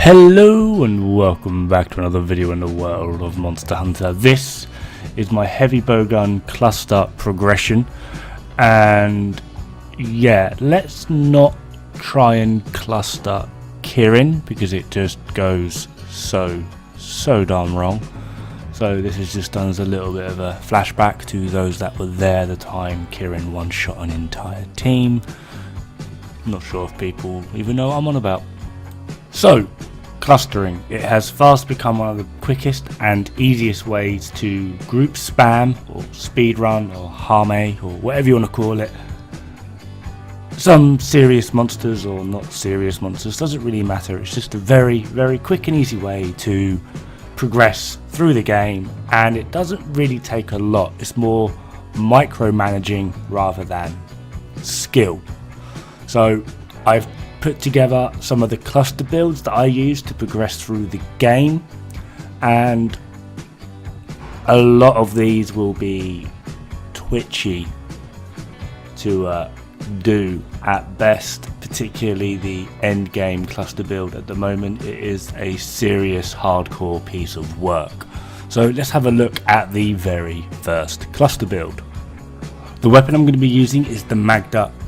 Hello and welcome back to another video in the world of Monster Hunter. This is my heavy bowgun cluster progression, and yeah, let's not try and cluster Kirin because it just goes so darn wrong. So this is just done as a little bit of a flashback to those that were there at the time Kirin one-shot an entire team. I'm not sure if people even know what I'm on about. So, clustering. It has fast become one of the quickest and easiest ways to group spam or speedrun or harmony or whatever you want to call it. Some serious monsters or not serious monsters, doesn't really matter. It's just a very quick and easy way to progress through the game, and it doesn't really take a lot. It's more micromanaging rather than skill. So I've put together some of the cluster builds that I use to progress through the game, and a lot of these will be twitchy to do at best, particularly the Endgame cluster build. At the moment it is a serious hardcore piece of work. So let's have a look at the very first cluster build. The weapon I'm going to be using is the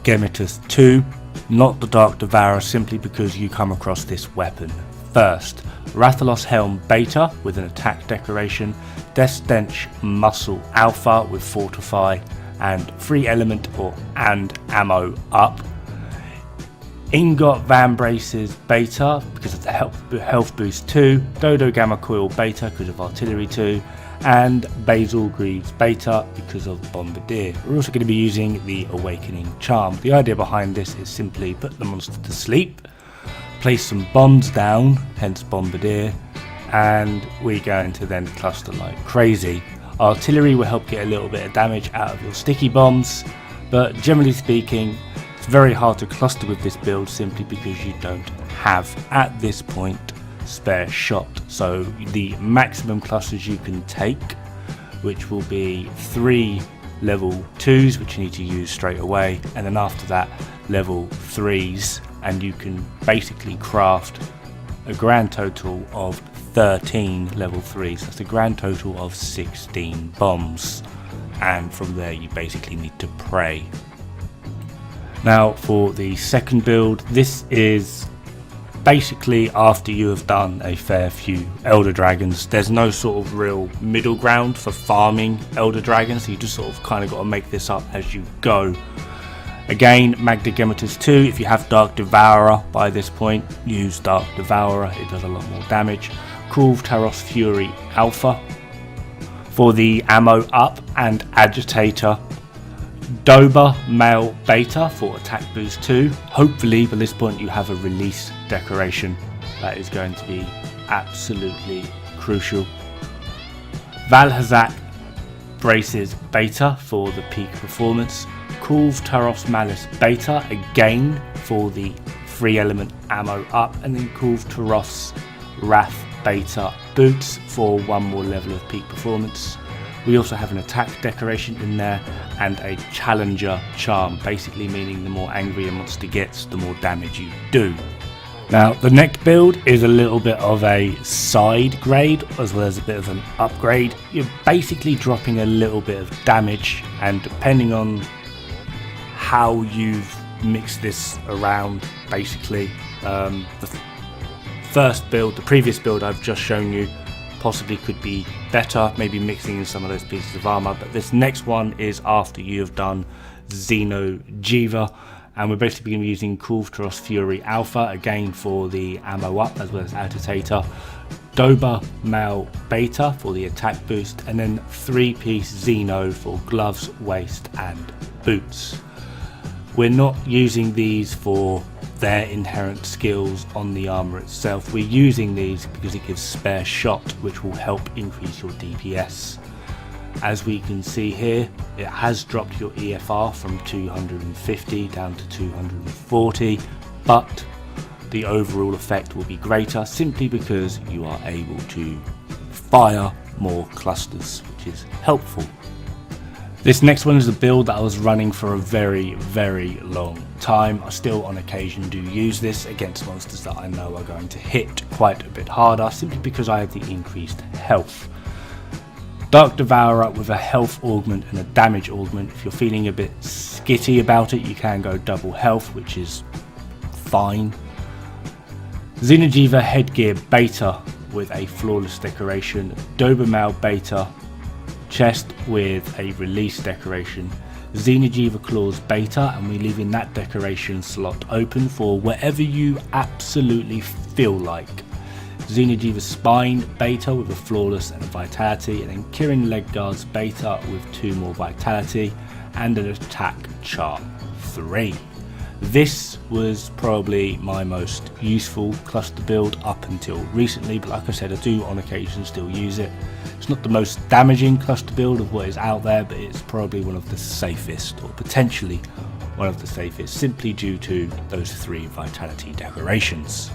Behemoth 2, not the Dark Devourer, simply because you come across this weapon first. Rathalos Helm Beta with an attack decoration, Death Stench Muscle Alpha with Fortify and free element and ammo up. Ingot Van Braces Beta because of the health boost 2, Dodo Gamma Coil Beta because of Artillery 2, and Basil Greaves Beta because of Bombardier. We're also going to be using the Awakening Charm. The idea behind this is simply put the monster to sleep, place some bombs down, hence Bombardier, and we're going to then cluster like crazy. Artillery will help get a little bit of damage out of your sticky bombs, but generally speaking it's very hard to cluster with this build simply because you don't have at this point spare shot. So the maximum clusters you can take, which will be 3 level 2s which you need to use straight away, and then after that level 3s, and you can basically craft a grand total of 13 level 3s. That's a grand total of 16 bombs, and from there you basically need to pray. Now for the second build, this is basically after you have done a fair few Elder Dragons. There's no sort of real middle ground for farming Elder Dragons, so you just sort of kind of got to make this up as you go. Again, Behemoth 2, if you have Dark Devourer by this point, use Dark Devourer, it does a lot more damage. Kulve Taros Fury Alpha. For the ammo up and Agitator, Doba Male Beta for attack boost 2. Hopefully by this point you have a release decoration. That is going to be absolutely crucial. Valhazak Braces Beta for the peak performance. Kulve Taros Malice Beta again for the free element ammo up, and then Kulve Taros Wrath Beta boots for one more level of peak performance. We also have an attack decoration in there and a challenger charm, basically meaning the more angry a monster gets, the more damage you do. Now the next build is a little bit of a side grade as well as a bit of an upgrade. You're basically dropping a little bit of damage, and depending on how you've mixed this around, basically the first build, the previous build I've just shown you, possibly could be better, maybe mixing in some of those pieces of armor, but this next one is after you have done Xeno Jiva, and we're basically going to be using Kulve Taros Fury Alpha again for the ammo up as well as Agitator, Doba Male Beta for the attack boost, and then 3-piece Xeno for gloves, waist and boots. We're not using these for their inherent skills on the armor itself. We're using these because it gives spare shot, which will help increase your DPS. As we can see here, it has dropped your EFR from 250 down to 240, but the overall effect will be greater simply because you are able to fire more clusters, which is helpful. This next one is a build that I was running for a very long time. I still on occasion do use this against monsters that I know are going to hit quite a bit harder, simply because I have the increased health. Dark Devourer with a health augment and a damage augment. If you're feeling a bit skitty about it, you can go double health, which is fine. Xeno'jiiva Headgear Beta with a flawless decoration. Dobermail Beta chest with a release decoration. Xeno'jiiva Claws Beta, and we're leaving that decoration slot open for whatever you absolutely feel like. Xeno'jiiva Spine Beta with a flawless and a vitality, and then Kirin Leg Guards Beta with 2 more vitality and an attack charm 3. This was probably my most useful cluster build up until recently, but like I said, I do on occasion still use it. It's not the most damaging cluster build of what is out there, but it's probably one of the safest, or potentially one of the safest, simply due to those 3 vitality decorations.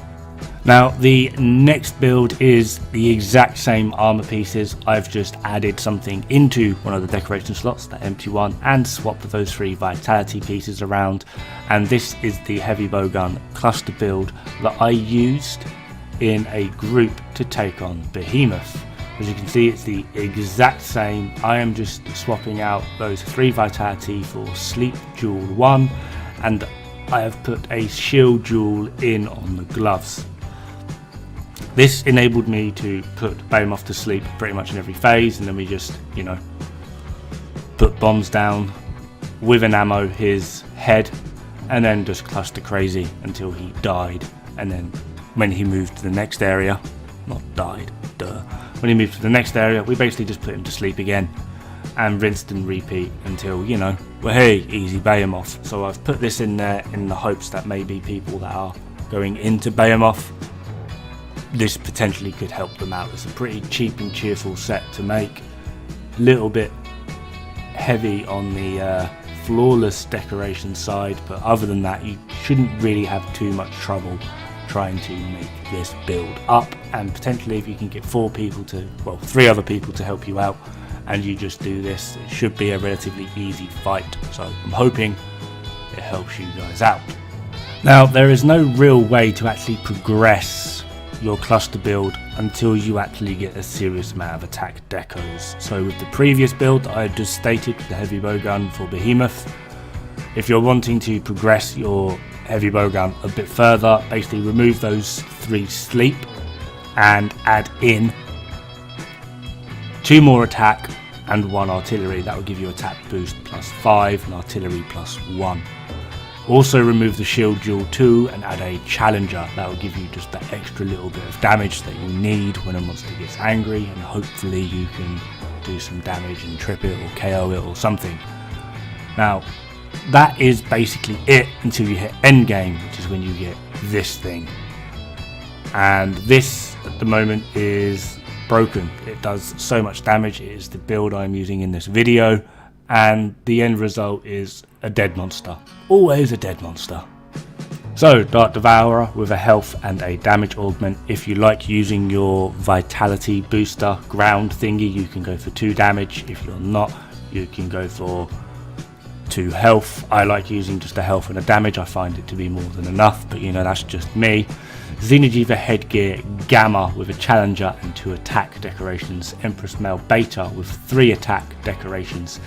Now the next build is the exact same armor pieces. I've just added something into one of the decoration slots, the empty one, and swapped those 3 vitality pieces around, and this is the Heavy Bowgun cluster build that I used in a group to take on Behemoth. As you can see, it's the exact same. I am just swapping out those 3 vitality for Sleep Jewel 1, and I have put a Shield Jewel in on the gloves. This enabled me to put Behemoth to sleep pretty much in every phase, and then we just, you know, put bombs down with an ammo his head, and then just cluster crazy until he died. And then when he moved to the next area, not died, duh. When he moved to the next area, we basically just put him to sleep again and rinsed and repeat until, you know, well, hey, easy Behemoth. So I've put this in there in the hopes that maybe people that are going into Behemoth, this potentially could help them out. It's a pretty cheap and cheerful set to make, a little bit heavy on the flawless decoration side, but other than that you shouldn't really have too much trouble trying to make this build up. And potentially if you can get 4 people to, well, 3 other people to help you out, and you just do this, it should be a relatively easy fight. So I'm hoping it helps you guys out. Now there is no real way to actually progress your cluster build until you actually get a serious amount of attack decos. So with the previous build I just stated, with the Heavy Bowgun for Behemoth, if you're wanting to progress your Heavy Bowgun a bit further, basically remove those 3 sleep and add in 2 more attack and 1 artillery. That will give you attack boost +5 and artillery +1. Also remove the Shield Jewel 2 and add a Challenger. That will give you just that extra little bit of damage that you need when a monster gets angry, and hopefully you can do some damage and trip it or KO it or something. Now that is basically it until you hit Endgame, which is when you get this thing. And this at the moment is broken. It does so much damage. It is the build I'm using in this video, and the end result is a dead monster. Always a dead monster. So Dark Devourer with a health and a damage augment. If you like using your vitality booster ground thingy, you can go for 2 damage. If you're not, you can go for 2 health. I like using just a health and a damage. I find it to be more than enough, but you know, that's just me. Xeno'jiiva Headgear Gamma with a Challenger and 2 attack decorations. Empress Male Beta with 3 attack decorations.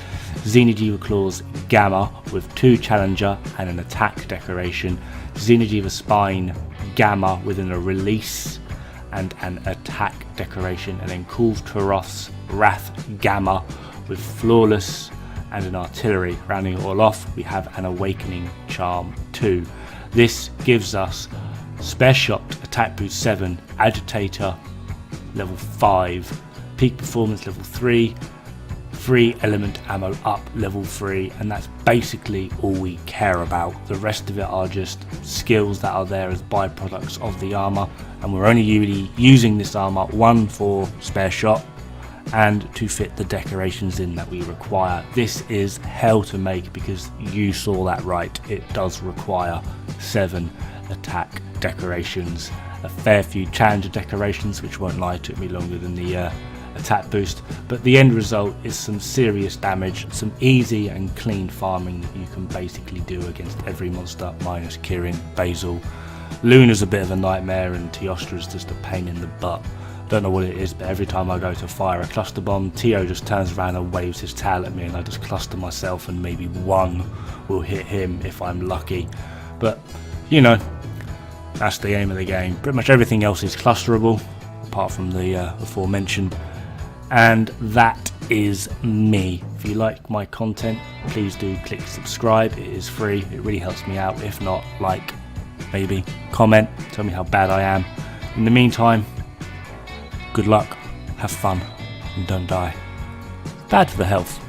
Xeno'jiiva Claws Gamma with 2 Challenger and an attack decoration. Xeno'jiiva Spine Gamma with a release and an attack decoration. And then Kul'Taroth's Wrath Gamma with flawless and an artillery. Rounding it all off, we have an Awakening Charm 2. This gives us Spare Shot, Attack Boost 7, Agitator level 5, Peak Performance level 3, Free Element Ammo Up level 3, and that's basically all we care about. The rest of it are just skills that are there as byproducts of the armor, and we're only really using this armor, 1 for Spare Shot and to fit the decorations in that we require. This is hell to make because you saw that right, it does require 7 attack decorations, a fair few challenger decorations, which won't lie, took me longer than the attack boost, but the end result is some serious damage, some easy and clean farming that you can basically do against every monster minus Kirin, Basil. Luna's a bit of a nightmare and Teostra's just a pain in the butt. Don't know what it is, but every time I go to fire a cluster bomb, Teo just turns around and waves his tail at me and I just cluster myself and maybe one will hit him if I'm lucky. But you know, that's the aim of the game. Pretty much everything else is clusterable apart from the aforementioned. And that is me. If you like my content, please do click subscribe. It is free, it really helps me out. If not, like, maybe comment, tell me how bad I am. In the meantime, good luck, have fun, and don't die. Bad for the health.